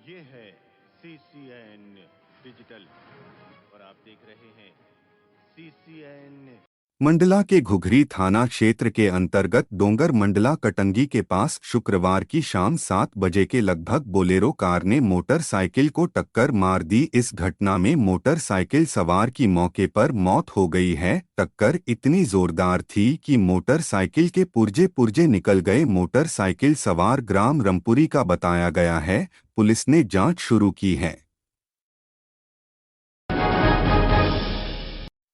ये है CCN digital और आप देख रहे हैं CCN। मंडला के घुघरी थाना क्षेत्र के अंतर्गत डोंगर मंडला कटंगी के पास शुक्रवार की शाम 7 बजे के लगभग बोलेरो कार ने मोटरसाइकिल को टक्कर मार दी। इस घटना में मोटरसाइकिल सवार की मौके पर मौत हो गई है। टक्कर इतनी जोरदार थी कि मोटरसाइकिल के पुर्जे पुर्जे निकल गए। मोटरसाइकिल सवार ग्राम रमपुरी का बताया गया है। पुलिस ने जांच शुरू की है।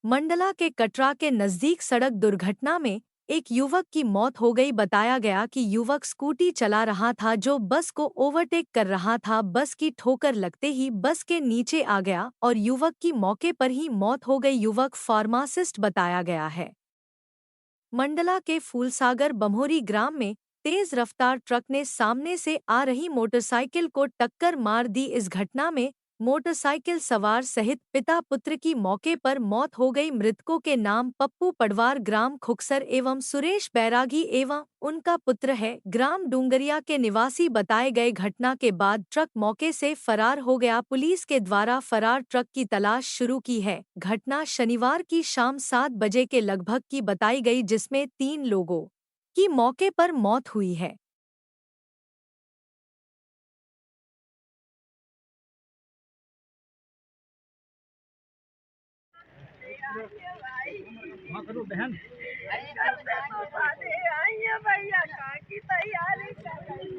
मंडला के कटरा के नजदीक सड़क दुर्घटना में एक युवक की मौत हो गई। बताया गया कि युवक स्कूटी चला रहा था जो बस को ओवरटेक कर रहा था। बस की ठोकर लगते ही बस के नीचे आ गया और युवक की मौके पर ही मौत हो गई। युवक फार्मासिस्ट बताया गया है। मंडला के फूलसागर बम्होरी ग्राम में तेज रफ्तार ट्रक ने सामने से आ रही मोटरसाइकिल को टक्कर मार दी। इस घटना में मोटरसाइकिल सवार सहित पिता पुत्र की मौके पर मौत हो गई। मृतकों के नाम पप्पू पडवार ग्राम खुक्सर एवं सुरेश बैरागी एवं उनका पुत्र है ग्राम डूंगरिया के निवासी बताए गए। घटना के बाद ट्रक मौके से फरार हो गया। पुलिस के द्वारा फरार ट्रक की तलाश शुरू की है। घटना शनिवार की शाम 7 बजे के लगभग की बताई गई जिसमें 3 लोगों की मौके पर मौत हुई है। हाँ करो बहन। भैया कहाँ की तैयारी कर रही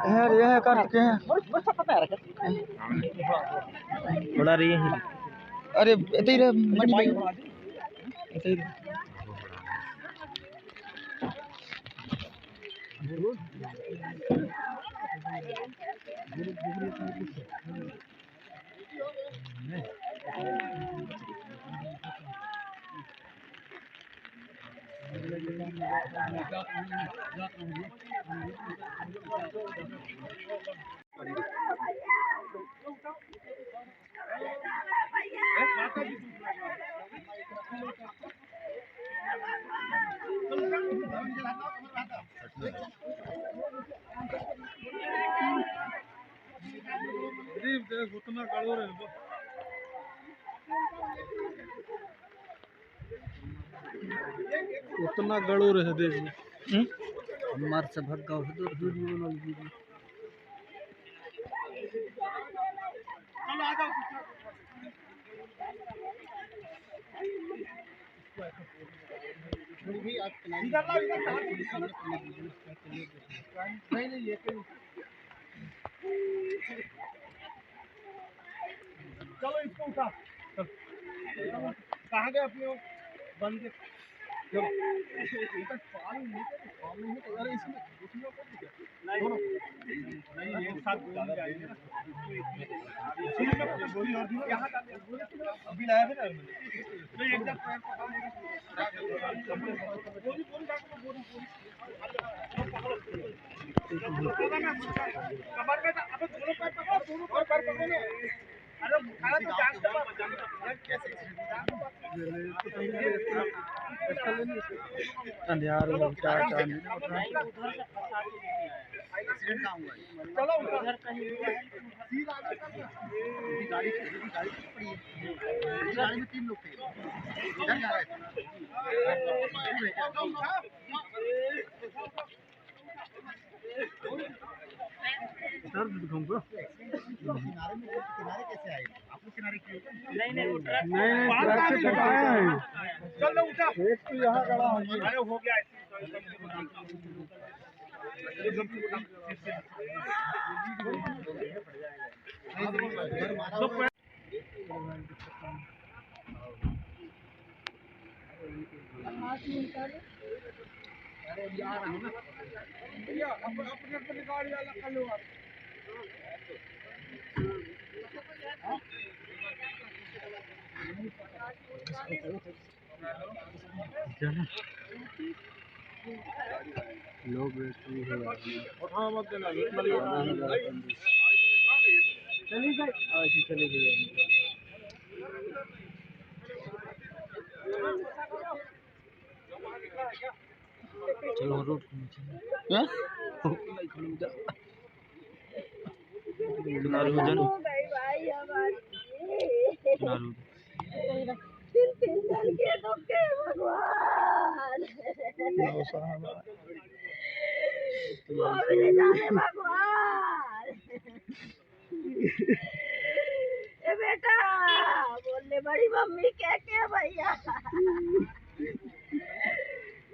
यार ये कर चुके हैं बड़ा रही है। अरे इधर ही मनी भाई इधर ही उतना गड़ो रहे उतना गड़ो रहे देख हमार से भग गाँव चलो इसको उठा कहाँ गए अपने बंद चलो अरे इसमें नहीं एक साथ जाएंगे ना अभी लाया था ना एकदम कमर में अब दोनों पैर पकड़ो दोनों पैर पकड़ो अरे खाना तो जान कैसे यार क्या चांद चलो उधर कहीं सीधा गाड़ी पड़ी है गाड़ी में 3 लोग थे इधर जा रहे सर दिखाऊंगा किनारे कैसे आए आप लोग किनारे क्यों नहीं ट्रक से हटाया है चल लो उठा एक तो यहां खड़ा है अरे हो गया अरे यार हम ना भैया अपने गाड़ी वाला कर लो आप लोग उठा मत देना चली गई चली गई चलो रोड पे नीचे हैं किनारे में जानो हो गई भाई हमारी किनारे में। तीन जन के धोखे भगवान मोबिल जाने भगवान ए बेटा बोलने बड़ी मम्मी क्या भैया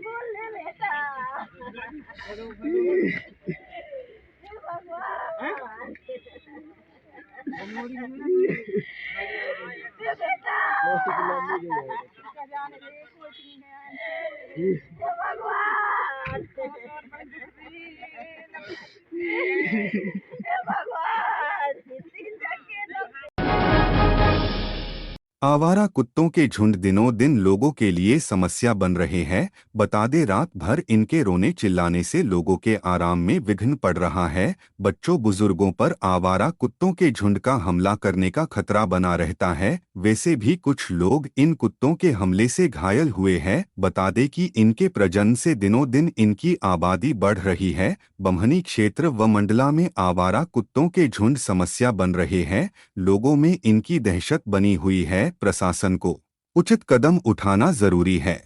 बोलने बेटा हे भगवान हे बेटा जाने दे कोई नहीं हे भगवान हे भगवान तीन जगह लोग आवारा कुत्तों के झुंड दिनों दिन लोगों के लिए समस्या बन रहे हैं। बता दे रात भर इनके रोने चिल्लाने से लोगों के आराम में विघ्न पड़ रहा है। बच्चों बुजुर्गों पर आवारा कुत्तों के झुंड का हमला करने का खतरा बना रहता है। वैसे भी कुछ लोग इन कुत्तों के हमले से घायल हुए हैं। बता दे कि इनके प्रजनन से दिनों दिन इनकी आबादी बढ़ रही है। बम्हनी क्षेत्र व मंडला में आवारा कुत्तों के झुंड समस्या बन रहे हैं। लोगों में इनकी दहशत बनी हुई है। प्रशासन को उचित कदम उठाना जरूरी है।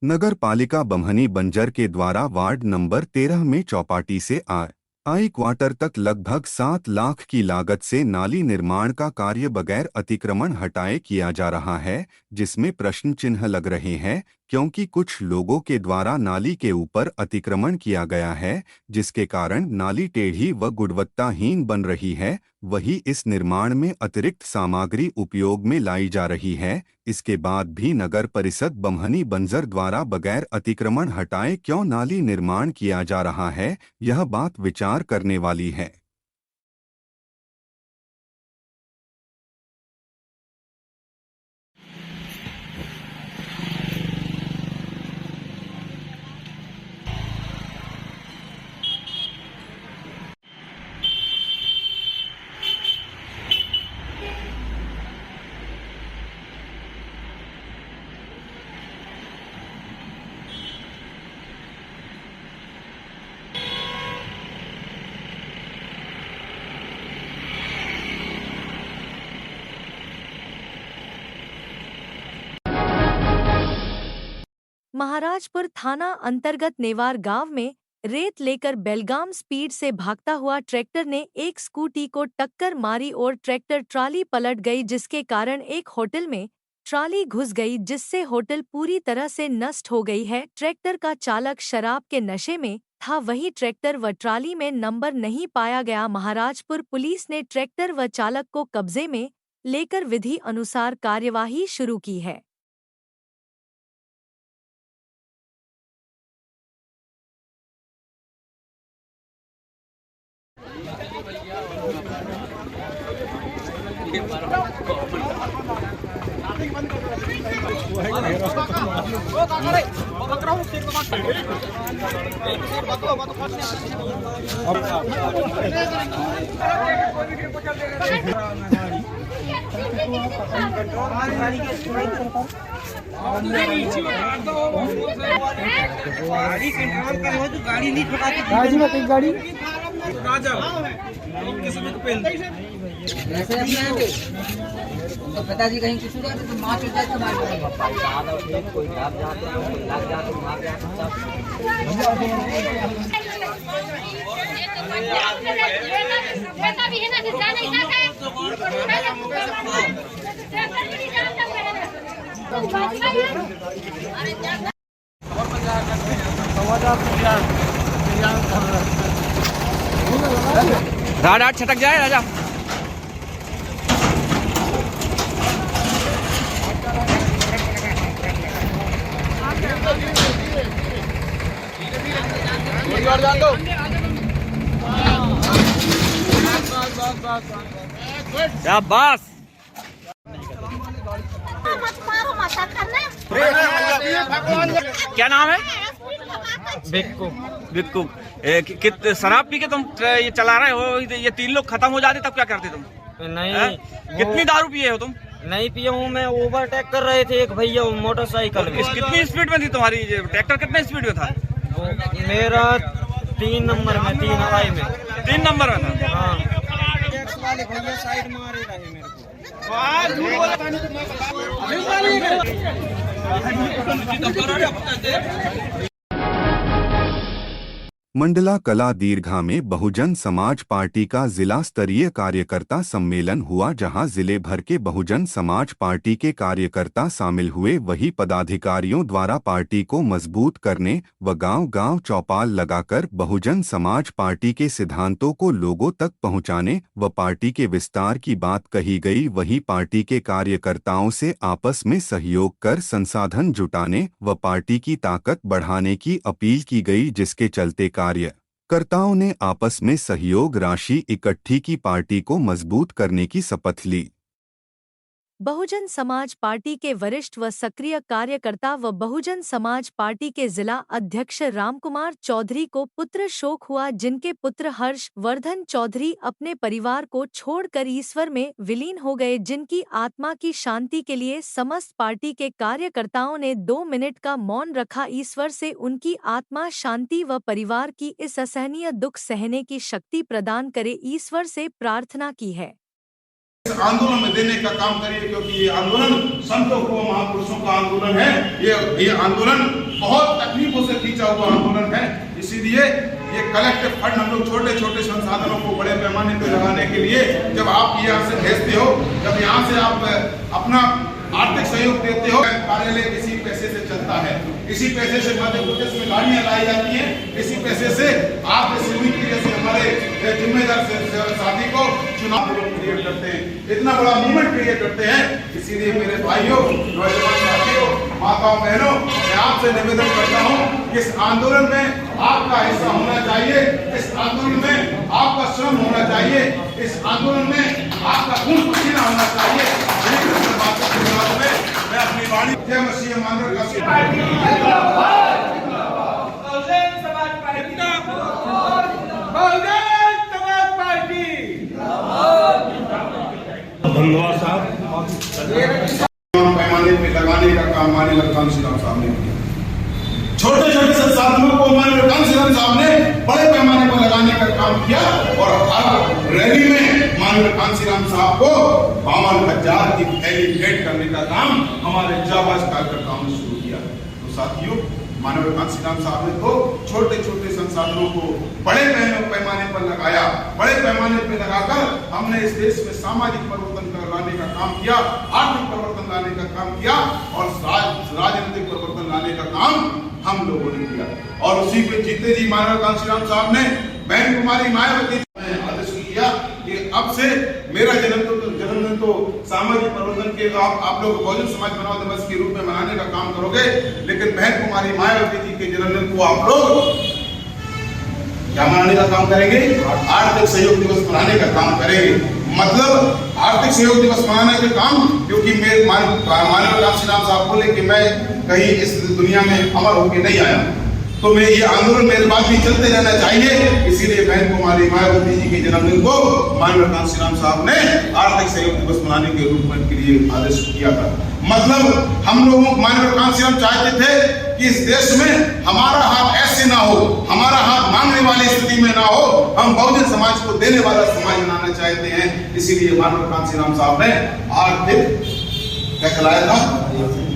नगर पालिका बम्हनी बंजर के द्वारा वार्ड नंबर 13 में चौपाटी से आई क्वार्टर तक लगभग 7 लाख की लागत से नाली निर्माण का कार्य बगैर अतिक्रमण हटाए किया जा रहा है, जिसमें प्रश्न चिन्ह लग रहे हैं क्योंकि कुछ लोगों के द्वारा नाली के ऊपर अतिक्रमण किया गया है, जिसके कारण नाली टेढ़ी व गुणवत्ताहीन बन रही है। वहीं इस निर्माण में अतिरिक्त सामग्री उपयोग में लाई जा रही है। इसके बाद भी नगर परिषद बम्हनी बंजर द्वारा बगैर अतिक्रमण हटाए क्यों नाली निर्माण किया जा रहा है, यह बात विचार करने वाली है। महाराजपुर थाना अंतर्गत नेवार गांव में रेत लेकर बेलगाम स्पीड से भागता हुआ ट्रैक्टर ने एक स्कूटी को टक्कर मारी और ट्रैक्टर ट्राली पलट गई, जिसके कारण एक होटल में ट्राली घुस गई, जिससे होटल पूरी तरह से नष्ट हो गई है। ट्रैक्टर का चालक शराब के नशे में था, वहीं ट्रैक्टर व ट्राली में नंबर नहीं पाया गया। महाराजपुर पुलिस ने ट्रैक्टर व चालक को कब्जे में लेकर विधि अनुसार कार्यवाही शुरू की है। गाड़ी नहीं गाड़ी में कई गाड़ी राजा वैसे अपने तो पिताजी कहीं किसी जाते तो माँ चल जाए तो कोई लग जाते बेटा भी है ना जा नहीं सकता राडा छटक जाए राजा शाबाश। क्या नाम है? बिक्कू। बिक्कू। शराब पी के तुम ये चला रहे हो, ये 3 लोग खत्म हो जाते तब क्या करते तुम? नहीं। कितनी दारू पिए हो तुम? नहीं पिया हूँ मैं, ओवरटेक कर रहे थे एक भैया मोटरसाइकिल में। कितनी स्पीड में थी तुम्हारी ट्रैक्टर? कितने स्पीड में था? मेरा 3 नंबर में, 3 हवाई में। 3 नंबर में था। हाँ। भैया साइड मारे रहे मेरे को। मंडला कला दीर्घा में बहुजन समाज पार्टी का जिला स्तरीय कार्यकर्ता सम्मेलन हुआ, जहां जिले भर के बहुजन समाज पार्टी के कार्यकर्ता शामिल हुए। वही पदाधिकारियों द्वारा पार्टी को मजबूत करने व गांव-गांव चौपाल लगाकर बहुजन समाज पार्टी के सिद्धांतों को लोगों तक पहुंचाने व पार्टी के विस्तार की बात कही गई। वही पार्टी के कार्यकर्ताओं से आपस में सहयोग कर संसाधन जुटाने व पार्टी की ताकत बढ़ाने की अपील की गई, जिसके चलते कार्यकर्ताओं ने आपस में सहयोग राशि इकट्ठी की पार्टी को मजबूत करने की शपथ ली। बहुजन समाज पार्टी के वरिष्ठ व सक्रिय कार्यकर्ता व बहुजन समाज पार्टी के जिला अध्यक्ष रामकुमार चौधरी को पुत्र शोक हुआ, जिनके पुत्र हर्ष वर्धन चौधरी अपने परिवार को छोड़कर ईश्वर में विलीन हो गए, जिनकी आत्मा की शांति के लिए समस्त पार्टी के कार्यकर्ताओं ने 2 मिनट का मौन रखा। ईश्वर से उनकी आत्मा शांति व परिवार की इस असहनीय दुख सहने की शक्ति प्रदान करे, ईश्वर से प्रार्थना की है। आंदोलन में देने का काम करिए, क्योंकि ये आंदोलन संतों को महापुरुषों का आंदोलन है। ये आंदोलन बहुत तकलीफों से खींचा हुआ आंदोलन है। इसीलिए ये कलेक्टिव फंड हम लोग छोटे छोटे संसाधनों को बड़े पैमाने पर लगाने के लिए जब आप यहाँ से भेजते हो, जब यहाँ से आप अपना आर्थिक सहयोग देते हो, कार्यालय इसी पैसे से चलता है। इसी पैसे से मध्य प्रदेश में गाड़ियां लाई जाती हैं। इसी पैसे से आप जैसे हमारे जिम्मेदार साथी को चुनाव क्रिएट करते हैं, इतना बड़ा मूवमेंट क्रिएट करते हैं। इसीलिए मेरे भाइयों, नौजवान साथियों, माताओं, बहनों, मैं आपसे निवेदन करता हूँ कि इस आंदोलन में आपका हिस्सा होना चाहिए। इस आंदोलन में आपका श्रम होना चाहिए। इस आंदोलन में आपका खून पसीना होना चाहिए। मैं अपनी वाणी जय मसीह मानव का धन्यवाद साहब। पैमाने पे लगाने का काम माननीय कांशीराम साहब ने किया। छोटे छोटे संसाधनों को माननीय कांशीराम साहब ने बड़े पैमाने पर लगाने का काम किया और हर रैली में माननीय कांशीराम साहब को 52,000 की थैली भेंट करने का काम हमारे जाबाज कार्यकर्ताओं ने शुरू किया। तो साथियों, माननीय कांशीराम साहब ने तो छोटे छोटे संसाधनों को बड़े पैमाने पर लगाया। बड़े पैमाने पर लगाकर हमने इस देश में सामाजिक परिवर्तन लाने का काम किया, आर्थिक परिवर्तन लाने का काम किया और राजनीतिक परिवर्तन लाने का काम हम लोगों ने किया। और उसी पे जीते जी माननीय कांशीराम साहब ने बहन कुमारी मायावती आदेश किया कि अब से मेरा जन्मदिन तो सामाजिक परिवर्तन के आप लोग बहुजन समाज बनाओ दिवस के रूप में मनाने का काम करोगे, लेकिन बहन कुमारी मायावती जी के जन्मदिन को आप लोग क्या मनाने का काम करेंगे? आर्थिक सहयोग दिवस मनाने का काम करेंगे। मतलब आर्थिक सहयोग दिवस मनाने का काम, क्योंकि मेरे माननीय कांशीराम साहब बोले कि मैं कहीं इस दुनिया में अमर होकर नहीं आया, तो मैं ये आंदोलन मेरे बाद भी चलते रहना चाहिए। इसीलिए बहन कुमारी मायावती जी के जन्मदिन को माननीय कांशीराम साहब ने आर्थिक सहयोग दिवस मनाने के रूप में के लिए आदेश किया था। मतलब हम लोगों माननीय कांशीराम चाहते थे कि इस देश में हमारा हाथ ऐसे ना हो, हमारा हाथ मांगने वाली स्थिति में ना हो, हम बहुजन समाज को देने वाला समाज बनाना चाहते हैं। इसीलिए माननीय कांशीराम साहब ने आर्थिक क्या कहलाया था,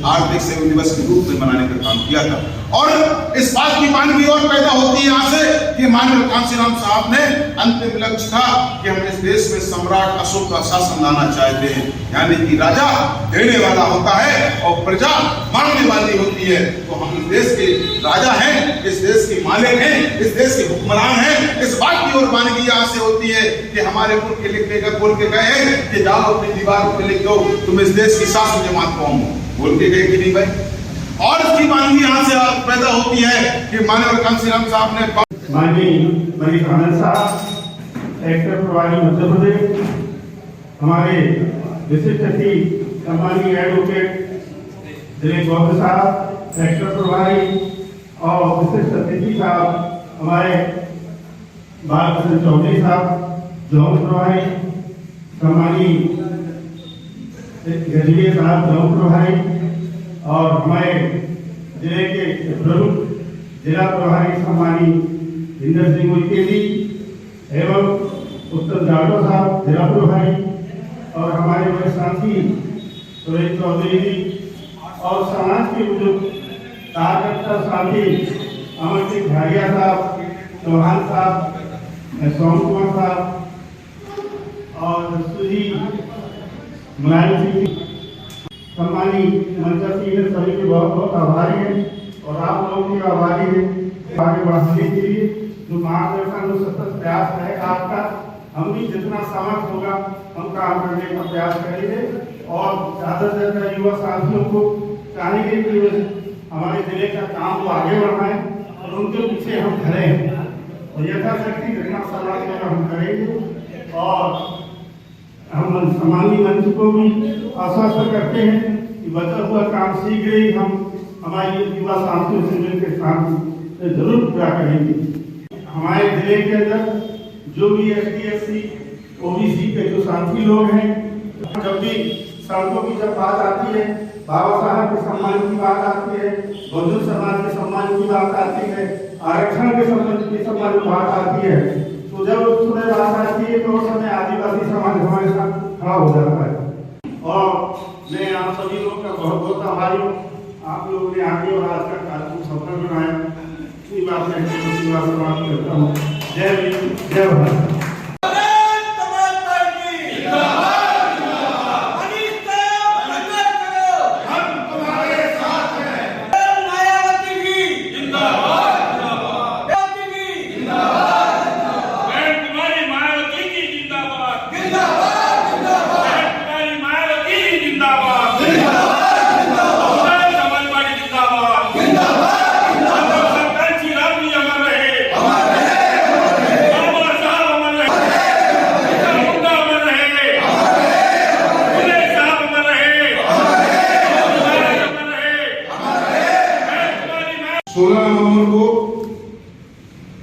आर्थिक सहयोग दिवस के रूप में मनाने का काम किया था। और इस बात की मांग भी और पैदा होती है यहाँ से कि माननीय कांशीराम साहब ने अंतिम लक्ष्य था कि हम इस देश में सम्राट अशोक का शासन लाना चाहते हैं, यानी कि राजा देने वाला होता है और प्रजा मांगने वाली होती है। तो हम इस देश के राजा हैं, इस देश के मालिक हैं, इस देश के हुक्मरान हैं। इस बात की और मानगी यहाँ से होती है कि हमारे पुल के लिखने का बोल के गए हैं कि जाओ अपनी दीवार पे लिख दो तुम इस देश की शासन जमात कौन हो, बोल के गए कि नहीं भाई? और इसकी वानगी यहाँ से पैदा होती है कि माननीय कांशीराम साहब ने माननीय मलिक आनंद साहब, एक्टर प्रभारी मध्य प्रदेश, हमारे विशिष्ट अतिथि सम्मानीय एडवोकेट दिलीप गौड़ साहब, एक्टर प्रभारी, और विशिष्ट अतिथि साहब हमारे बालकृष्ण चौधरी साहब, जोन प्रभारी, सम्मानीय गजबे साहब जोन प्रभारी, और हमारे जिले के प्रमुख जिला प्रभारी सम्मानीय इंदर सिंह उइके जी एवं उत्तम जाटो साहब जिला प्रभारी, और हमारे बड़े साथी सुरेश चौधरी जी, और समाज के बुजुर्ग कार्यकर्ता साथी अमर सिंह भारिया साहब, चौहान साहब, सोम कुमार साहब, और सुजी मुलायम सिंह, सम्मानीय मंचा सिंह, सभी के बहुत बहुत आभारी हैं, और आप लोगों के आभारी हैं आगे बढ़ाने के लिए जो मार्गदर्शन जो सतत प्रयास है आपका। हम भी जितना समर्थ होगा हम काम करने का प्रयास करेंगे, और ज़्यादा से ज़्यादा युवा साथियों को चाहेंगे कि हमारे जिले का काम को आगे बढ़ाएं, और उनके पीछे हम खड़े हैं, और यथाशक्ति घटना समाज में हम करेंगे। और हम सम्मानीय मंच को भी आश्वस्त करते हैं कि बचा हुआ काम शीघ्र ही हम हमारे युवा साथियों से मिलकर साथ जरूर पूरा करेंगे। हमारे जिले के अंदर जो भी ST/SC OBC के जो साथी लोग हैं, जब भी सड़कों की जब बात आती है, बाबा साहब के सम्मान की बात आती है, बहुजन समाज के सम्मान की बात आती है, आरक्षण के सम्मान की बात आती है, तो जब उस समय बात आती है तो उस समय आदिवासी समाज हमारे साथ खड़ा हो जाता है। और मैं आप सभी लोग का बहुत बहुत आभारी हूँ, आप लोगों ने आगे और आज का कार्यक्रम सफल बनाया। इसी बात में समाप्त करता हूँ। जय भीम, जय भारत।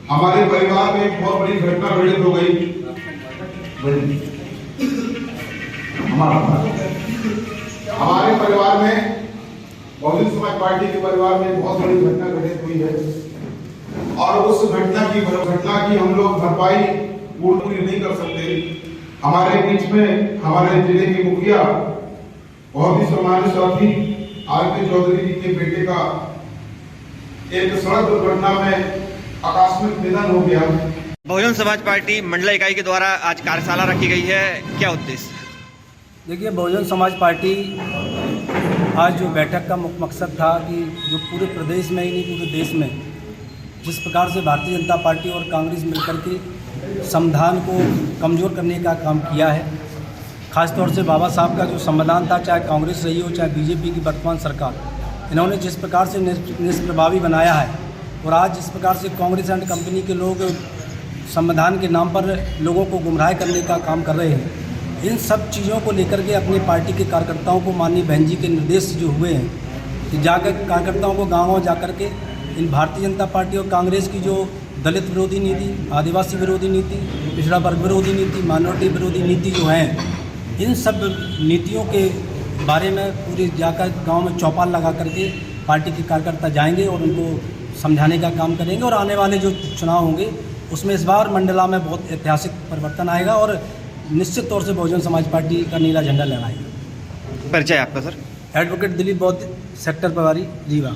हमारे परिवार में एक बहुत बड़ी घटना घटित हो गई। हमारे परिवार में, बहुजन समाज पार्टी के परिवार में बहुत बड़ी घटना घटित हुई है, और उस घटना की हम लोग भरपाई पूरी नहीं कर सकते। हमारे बीच में हमारे जिले के मुखिया, बहुत ही सम्मानित साथी RK चौधरी जी के बेटे का एक सड़क दुर्घटना में आकस्मिक निधन हो गया। बहुजन समाज पार्टी मंडला इकाई के द्वारा आज कार्यशाला रखी गई है, क्या उद्देश्य? देखिए, बहुजन समाज पार्टी आज जो बैठक का मुख्य मकसद था कि जो पूरे प्रदेश में ही नहीं पूरे देश में जिस प्रकार से भारतीय जनता पार्टी और कांग्रेस मिलकर के संविधान को कमज़ोर करने का काम किया है, खासतौर से बाबा साहब का जो संविधान था, चाहे कांग्रेस रही हो चाहे BJP की वर्तमान सरकार, इन्होंने जिस प्रकार से निष्प्रभावी बनाया है, और आज जिस प्रकार से कांग्रेस एंड कंपनी के लोग संविधान के नाम पर लोगों को गुमराह करने का काम कर रहे हैं, इन सब चीज़ों को लेकर के अपनी पार्टी के कार्यकर्ताओं को माननीय बहन जी के निर्देश जो हुए हैं कि जाकर कार्यकर्ताओं को गाँव जाकर के इन भारतीय जनता पार्टी और कांग्रेस की जो दलित विरोधी नीति, आदिवासी विरोधी नीति, पिछड़ा वर्ग विरोधी नीति, माइनॉरिटी विरोधी नीति जो हैं, इन सब नीतियों के बारे में पूरी जाकर गांव में चौपाल लगा करके पार्टी के कार्यकर्ता जाएंगे और उनको समझाने का काम करेंगे, और आने वाले जो चुनाव होंगे उसमें इस बार मंडला में बहुत ऐतिहासिक परिवर्तन आएगा, और निश्चित तौर से बहुजन समाज पार्टी का नीला झंडा लहराएगा। परिचय आपका sir? Advocate Dilip Gaur, sector प्रभारी, रीवा।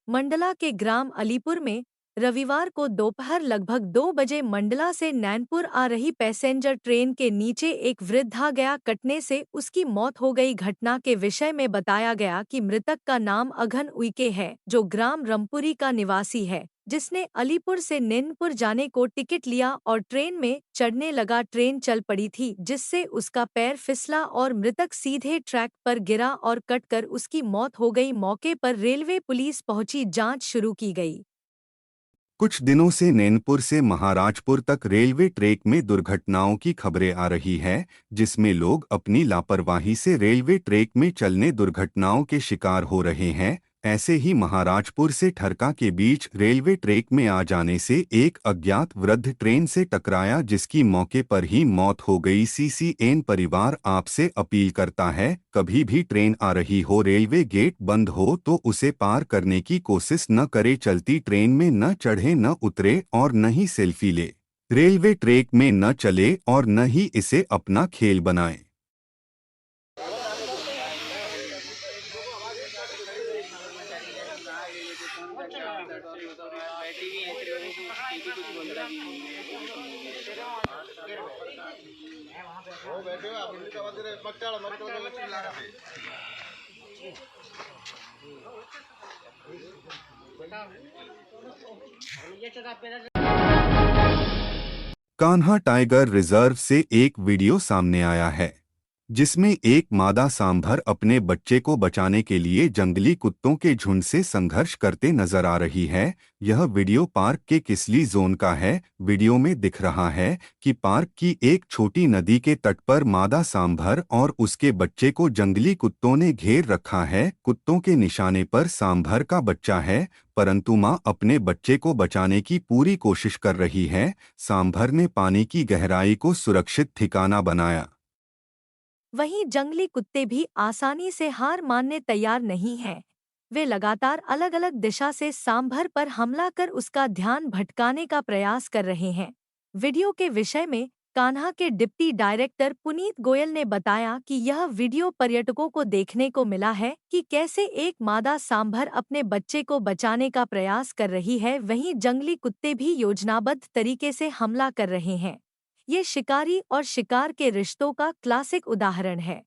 मंडला के ग्राम अलीपुर में रविवार को दोपहर लगभग 2 बजे मंडला से नैनपुर आ रही पैसेंजर ट्रेन के नीचे एक वृद्धा गया कटने से उसकी मौत हो गई। घटना के विषय में बताया गया कि मृतक का नाम अघन उइके है, जो ग्राम रमपुरी का निवासी है, जिसने अलीपुर से नैनपुर जाने को टिकट लिया और ट्रेन में चढ़ने लगा। ट्रेन चल पड़ी थी, जिससे उसका पैर फिसला और मृतक सीधे ट्रैक पर गिरा और कटकर उसकी मौत हो गई। मौके पर रेलवे पुलिस पहुंची, जांच शुरू की गई। कुछ दिनों से नैनपुर से महाराजपुर तक रेलवे ट्रैक में दुर्घटनाओं की खबरें आ रही है, जिसमें लोग अपनी लापरवाही से रेलवे ट्रैक में चलने दुर्घटनाओं के शिकार हो रहे हैं। ऐसे ही महाराजपुर से ठरका के बीच रेलवे ट्रैक में आ जाने से एक अज्ञात वृद्ध ट्रेन से टकराया, जिसकी मौके पर ही मौत हो गई। सीसीएन परिवार आपसे अपील करता है, कभी भी ट्रेन आ रही हो, रेलवे गेट बंद हो तो उसे पार करने की कोशिश न करे। चलती ट्रेन में न चढ़े, न उतरे और न ही सेल्फी ले। रेलवे ट्रैक में न चले और न ही इसे अपना खेल बनाए। कान्हा टाइगर रिजर्व से एक वीडियो सामने आया है, जिसमें एक मादा सांभर अपने बच्चे को बचाने के लिए जंगली कुत्तों के झुंड से संघर्ष करते नजर आ रही है। यह वीडियो पार्क के किसली जोन का है। वीडियो में दिख रहा है कि पार्क की एक छोटी नदी के तट पर मादा सांभर और उसके बच्चे को जंगली कुत्तों ने घेर रखा है। कुत्तों के निशाने पर सांभर का बच्चा है, परंतु मां अपने बच्चे को बचाने की पूरी कोशिश कर रही है। सांभर ने पानी की गहराई को सुरक्षित ठिकाना बनाया। वहीं जंगली कुत्ते भी आसानी से हार मानने तैयार नहीं हैं। वे लगातार अलग अलग दिशा से सांभर पर हमला कर उसका ध्यान भटकाने का प्रयास कर रहे हैं। वीडियो के विषय में कान्हा के डिप्टी डायरेक्टर पुनीत गोयल ने बताया कि यह वीडियो पर्यटकों को देखने को मिला है कि कैसे एक मादा सांभर अपने बच्चे को बचाने का प्रयास कर रही है, वहीं जंगली कुत्ते भी योजनाबद्ध तरीके से हमला कर रहे हैं। ये शिकारी और शिकार के रिश्तों का क्लासिक उदाहरण है।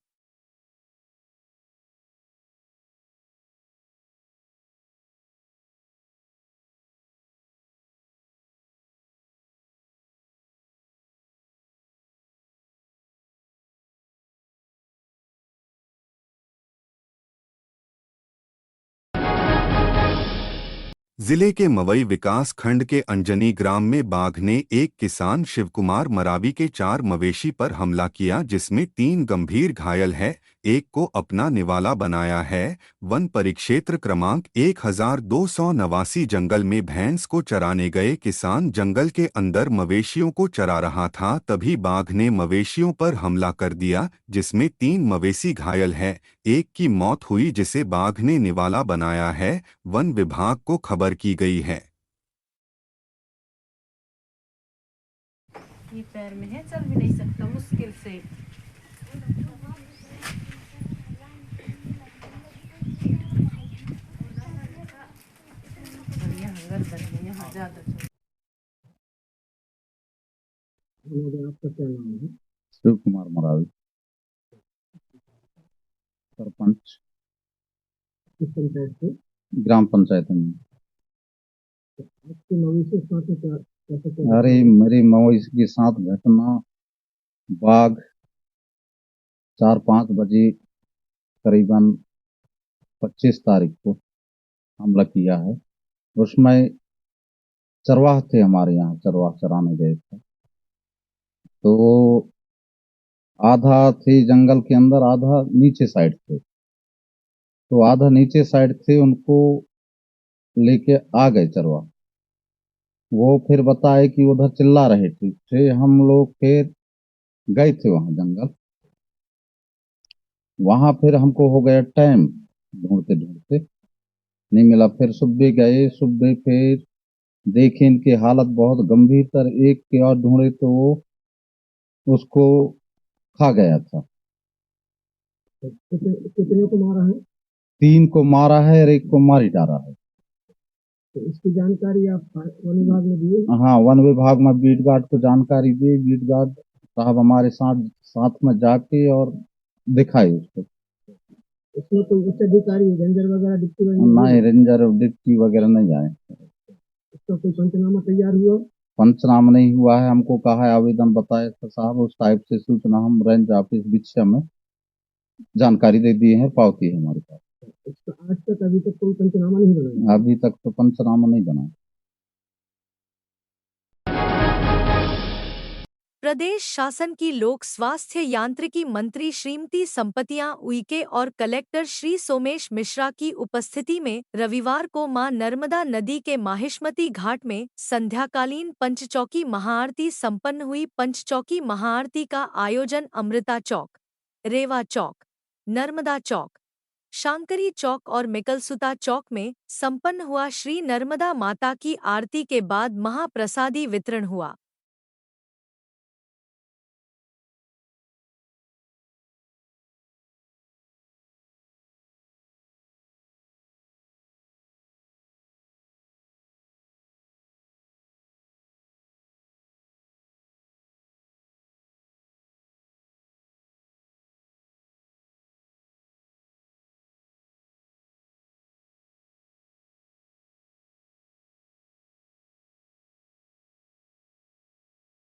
जिले के मवई विकास खंड के अंजनी ग्राम में बाघ ने एक किसान शिवकुमार मरावी के 4 मवेशी पर हमला किया, जिसमें 3 गंभीर घायल है, एक को अपना निवाला बनाया है। वन परिक्षेत्र क्रमांक 1289 जंगल में भैंस को चराने गए किसान जंगल के अंदर मवेशियों को चरा रहा था, तभी बाघ ने मवेशियों पर हमला कर दिया, जिसमें 3 मवेशी घायल है, एक की मौत हुई जिसे बाघ ने निवाला बनाया है। वन विभाग को खबर की गई है। ये पैर में है, चल भी नहीं सकता मुश्किल से। आपका क्या नाम है? शिव कुमार मरावी, सरपंच, किस पंचायत से? ग्राम पंचायत में। आपके मवेशी के साथ क्या? अरे मेरी मवेशी के साथ घटना, बाघ 4-5 बजे करीबन 25 तारीख को हमला किया है। उसमें चरवाह थे, हमारे यहाँ चरवाह चराने गए थे, तो आधा थे जंगल के अंदर, आधा नीचे साइड थे। तो आधा नीचे साइड थे, उनको लेके आ गए चरवाह। वो फिर बताए कि उधर चिल्ला रहे थे। हम लोग फिर गए थे वहां जंगल। वहां फिर हमको हो गया टाइम, ढूंढते ढूंढते नहीं मिला। फिर सुबह गए, सुबह फिर देखे इनकी हालत बहुत गंभीर तर। एक के और ढूंढे तो वो उसको खा गया था। कितने को मारा है? 3 को मारा है और 1 को मार ही डाला है। तो इसकी जानकारी आप वन विभाग में दिए? हाँ, वन विभाग में बीट गार्ड को जानकारी दी। बीट गार्ड साहब हमारे साथ साथ में जाके और दिखाई उसको। इसमें कोई उच्च अधिकारी रेंजर वगैरह डिप्टी नहीं, रेंजर डिप्टी वगैरह नहीं आए। इसका कोई पंचनामा तैयार हुआ? पंचनामा नहीं हुआ है। हमको कहा है आवेदन बताए थे साहब, उस टाइप से सूचना हम रेंज ऑफिस विषय में जानकारी दे दिए हैं, पावती है हमारे पास। इसका आज तक अभी तक कोई पंचनामा नहीं बना? अभी तक तो पंचनामा नहीं बना। प्रदेश शासन की लोक स्वास्थ्य यांत्रिकी मंत्री श्रीमती संपतियां उइके और कलेक्टर श्री सोमेश मिश्रा की उपस्थिति में रविवार को मां नर्मदा नदी के माहिष्मती घाट में संध्याकालीन पंचचौकी महाआरती संपन्न हुई। पंचचौकी महाआरती का आयोजन अमृता चौक, रेवा चौक, नर्मदा चौक, शांकरी चौक और मिकलसुता चौक में संपन्न हुआ। श्री नर्मदा माता की आरती के बाद महाप्रसादी वितरण हुआ।